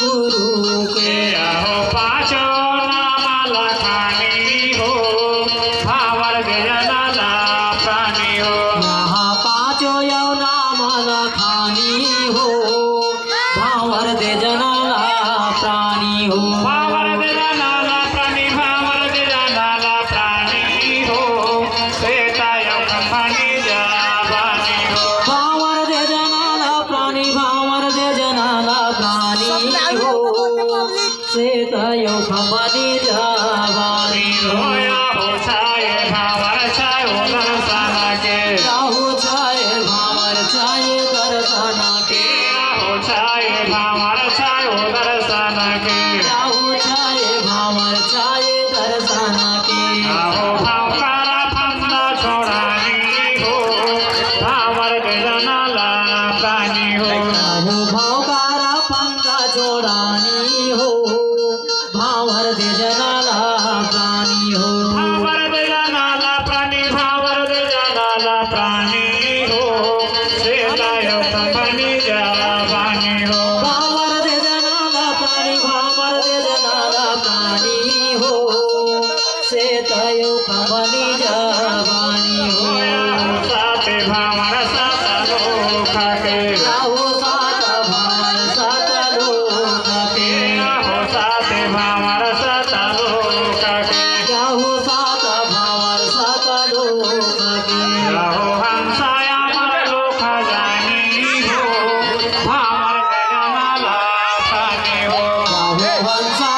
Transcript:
गुरु के हो पाचो नामाला खानी हो भावर जनाला प्राणी हो महापाचो यौ नामाला खानी हो भावर दे जनाला प्राणी हो भावर जनाला प्राणी भावर जनाला प्राणी हो श्वेताय खंबानी जावानी हो भावर दे जनाला प्राणी भावर दे जनाला प्राणी हो सेतयो खंबानी जावानी हो हो छाय भावर छाय दर्शन के राहु छाय भावर छाय दर्शन के हो छाय भावर छाय दर्शन के राहु छाय भावर छाय दर्शन के हो भावकारा फंदा छोड़ानी हो भावर जनाला प्राणी हो राहु भावकारा पंगा जोडानी हो भावर दे जनाला प्राणी हो भावर जनाला प्राणी भावर जनाला प्राणी हो श्वेताय खंबानी जावानी हो भावर दे जनाला प्राणी भावर दे जनाला प्राणी हो सेतयो खंबानी जावानी हो साते भावर सात लोक के राहु सात भावर सात लोक के हो साते भावर सात लोक के राहु सात भावर सात लोक के हो हंसाया मर लोक जानी हो भावर जनाला प्राणी हो राहु हंसा